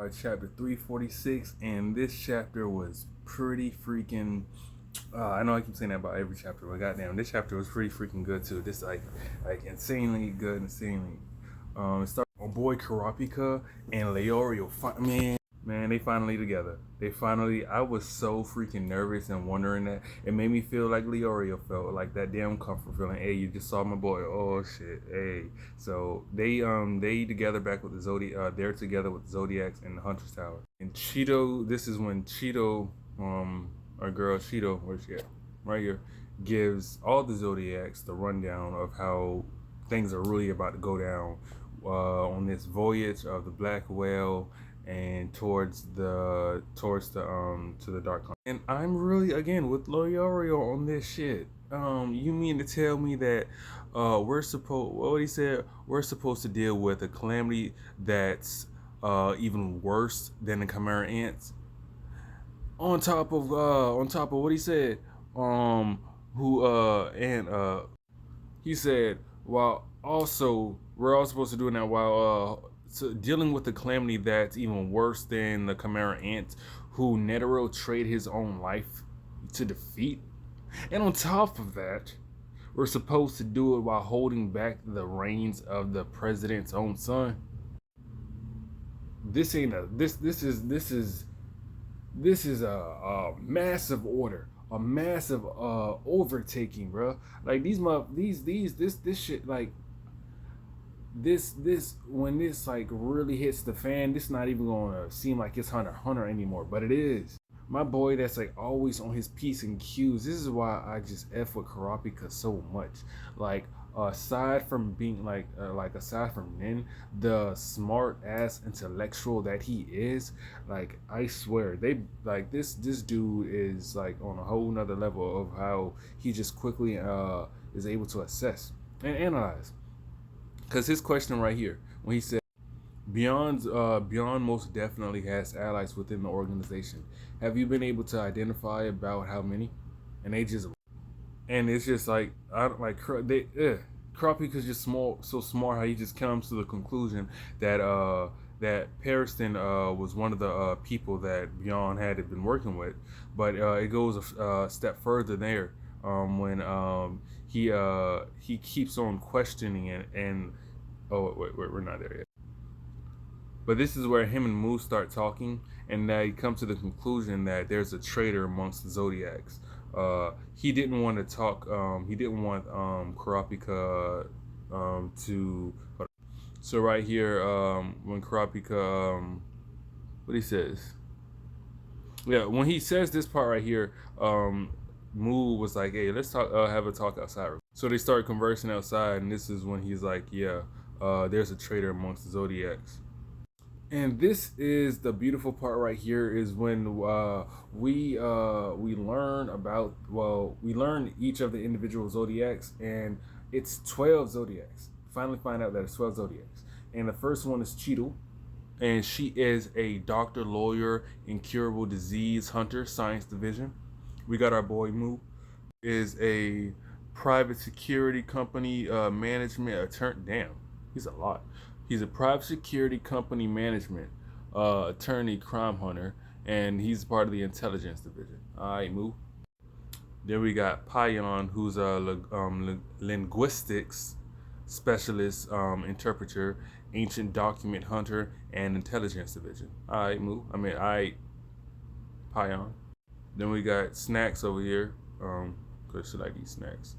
Chapter 346, and this chapter was pretty freaking. I know I keep saying that about every chapter, but goddamn, this chapter was pretty freaking good too. This like insanely good, insanely. It started on boy Karapika and Leorio. Man, they finally together. They finally. I was so freaking nervous and wondering that it made me feel like Leorio felt, like that damn comfort feeling. Hey, you just saw my boy. Oh shit. Hey. So they together back with the Zodiac. They're together with the Zodiacs and the Hunter's Tower. And Cheeto. This is when Cheeto, our girl Cheeto, where's she at? Right here, gives all the Zodiacs the rundown of how things are really about to go down on this voyage of the Black Whale and towards the to the Dark Cloud. And I'm really again with Loyorio on this shit. You mean to tell me that we're supposed what he said we're supposed to deal with a calamity that's even worse than the Chimera ants? On top of what he said, who and he said, while also we're all supposed to do it now while so dealing with the calamity that's even worse than the Chimera ants, who Netero traded his own life to defeat. And on top of that, we're supposed to do it while holding back the reins of the president's own son. This ain't a this is a massive order, a massive overtaking, bro. Like this shit, like this when this like really hits the fan, this not even gonna seem like it's Hunter anymore, but it is. My boy that's like always on his P's and Q's. This is why I just F with Karapika so much. Like aside from being like aside from Nin, the smart ass intellectual that he is, like I swear they like this dude is like on a whole nother level of how he just quickly is able to assess and analyze. Cause his question right here when he said Beyond most definitely has allies within the organization. Have you been able to identify about how many? And they just and it's just like I don't like they Karapika's just so smart how he just comes to the conclusion that that Periston was one of the people that Beyond had been working with, but it goes a step further there when he keeps on questioning it and oh wait we're not there yet. But this is where him and Moose start talking, and they come to the conclusion that there's a traitor amongst the Zodiacs. He didn't want to talk. He didn't want Karapika to. So right here, when Karapika, what he says, yeah, when he says this part right here, Moo was like, "Hey, let's talk. Have a talk outside." So they start conversing outside, and this is when he's like, "Yeah, there's a traitor amongst the Zodiacs." And this is the beautiful part right here is when we learn about we learn each of the individual zodiacs, and it's 12 zodiacs. Finally find out that it's 12 zodiacs, and the first one is Cheeto, and she is a doctor, lawyer, incurable disease hunter, science division. We got our boy Moo, is a private security company management attorney. Damn, he's a lot. He's a private security company management attorney, crime hunter, and he's part of the intelligence division. All right, Moo. Then we got Payan, who's a linguistics specialist, interpreter, ancient document hunter, and intelligence division. All right, Moo. All right, Payan. Then we got Snacks over here, cause she like these snacks.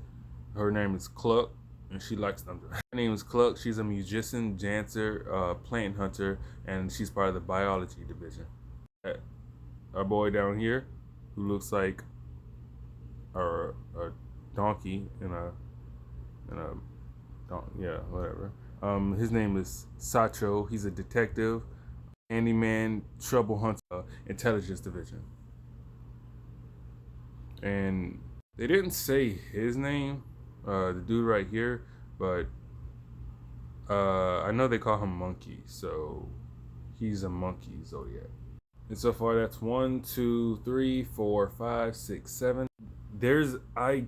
Her name is Cluck, and she likes them. Her name is Cluck. She's a musician, dancer, plant hunter, and she's part of the biology division. Our boy down here, who looks like a donkey in a yeah, whatever. His name is Sacho. He's a detective, handyman, trouble hunter, intelligence division. And they didn't say his name, the dude right here, but I know they call him Monkey, so he's a monkey zodiac. And so far, that's 1, 2, 3, 4, 5, 6, 7. I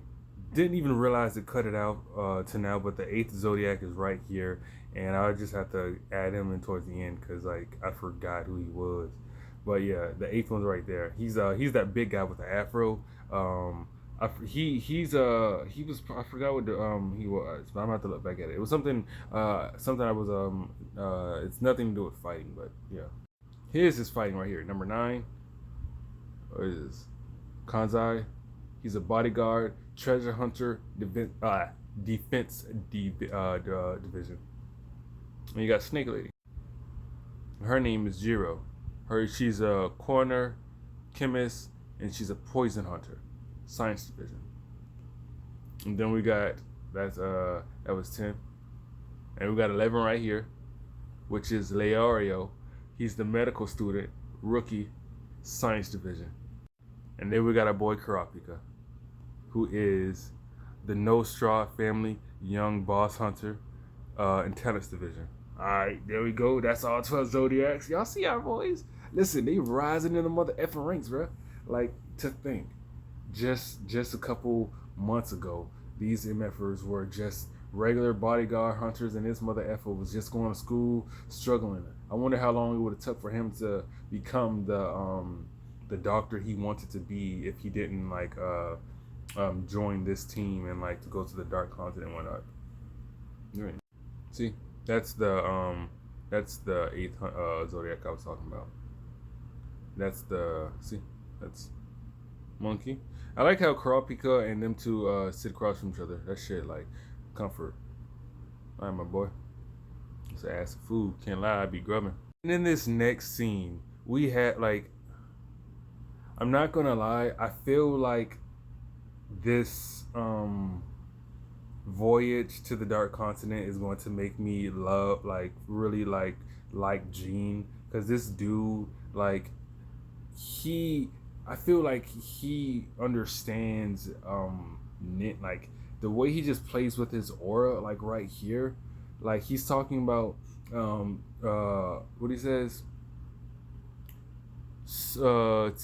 didn't even realize to cut it out to now, but the eighth zodiac is right here, and I just have to add him in towards the end because like I forgot who he was. But yeah, the eighth one's right there. He's that big guy with the afro. He was I forgot what the he was, but I'm gonna have to look back at it. It was something I was it's nothing to do with fighting, but yeah. Here's his fighting right here. Number nine. What is this? Kanzai. He's a bodyguard, treasure hunter, defense division. And you got Snake Lady. Her name is Jiro. She's a coroner, chemist, and she's a poison hunter, science division. And then we got that was 10, and we got 11 right here, which is Leorio. He's the medical student, rookie, science division. And then we got our boy Kurapika, who is the No Straw family young boss hunter, tennis division. All right, there we go. That's all 12 Zodiacs. Y'all see our boys? Listen, they rising in the mother effing ranks, bro. Like, to think, just a couple months ago, these MFers were just regular bodyguard hunters, and this mother effer was just going to school, struggling. I wonder how long it would have took for him to become the doctor he wanted to be if he didn't like join this team and like to go to the Dark Continent and whatnot. Right. See, that's the eighth zodiac I was talking about. That's monkey. I like how Kurapika and them two sit across from each other. That shit like comfort. All right, my boy. It's an ass of food. Can't lie, I be grubbing. And in this next scene, we had like, I'm not gonna lie, I feel like this voyage to the Dark Continent is going to make me love really like Gene, because this dude like I feel like he understands like the way he just plays with his aura, like right here, like he's talking about what he says,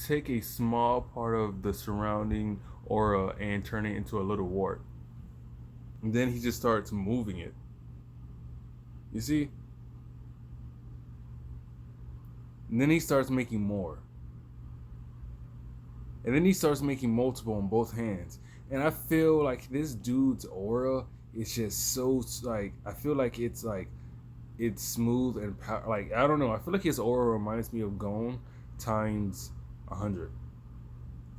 take a small part of the surrounding aura and turn it into a little wart. And then he just starts moving it. You see? And then he starts making more. And then he starts making multiple on both hands. And I feel like this dude's aura is just so like, I feel like it's smooth and like, I don't know. I feel like his aura reminds me of Gon times 100.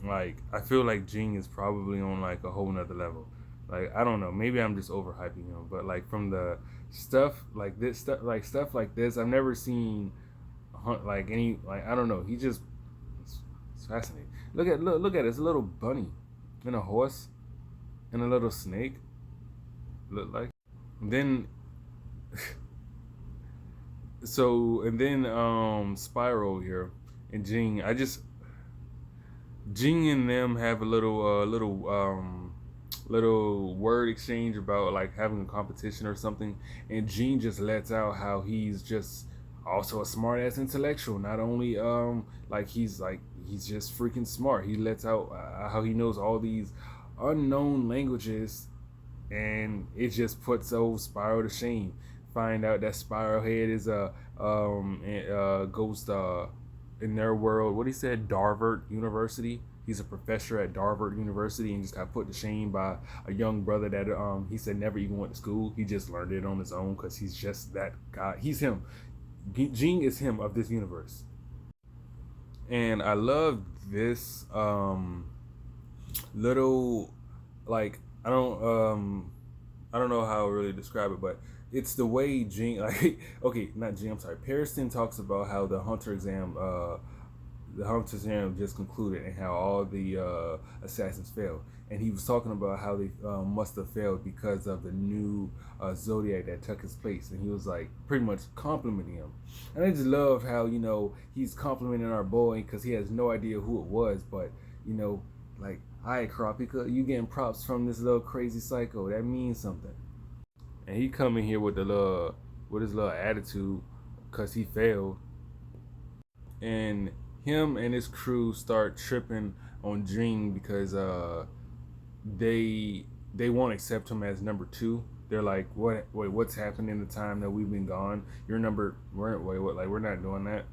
Like, I feel like Jing is probably on like a whole nother level. Like, I don't know, maybe I'm just overhyping him, but like from the stuff like this, stuff like this, I've never seen like any, like, I don't know. It's fascinating. Look at it. It's a little bunny and a horse and a little snake. Look like. And then and then Spiral here and Jing. Jing and them have a little word exchange about like having a competition or something, and Gene just lets out how he's just also a smart ass intellectual. Not only he's just freaking smart. He lets out how he knows all these unknown languages, and it just puts old Spiral to shame. Find out that Spiral Head is a ghost in their world. What he said, Darvard University. He's a professor at Darvard University and just got put to shame by a young brother that he said never even went to school. He just learned it on his own because he's just that guy. He's him. Jing is him of this universe. And I love this little, like, I don't know how to really describe it, but it's the way Jing, like, okay, not Jing, I'm sorry, Periston talks about how the Hunter exam just concluded and how all the assassins failed. And he was talking about how they must have failed because of the new Zodiac that took his place. And he was like pretty much complimenting him. And I just love how, he's complimenting our boy because he has no idea who it was. But, like, all right, Kurapika, you getting props from this little crazy psycho. That means something. And he coming here with his little attitude because he failed. And him and his crew start tripping on Jing because they won't accept him as number 2 They're like, what? Wait, what's happened in the time that we've been gone? Your number, wait, what? Like, we're not doing that.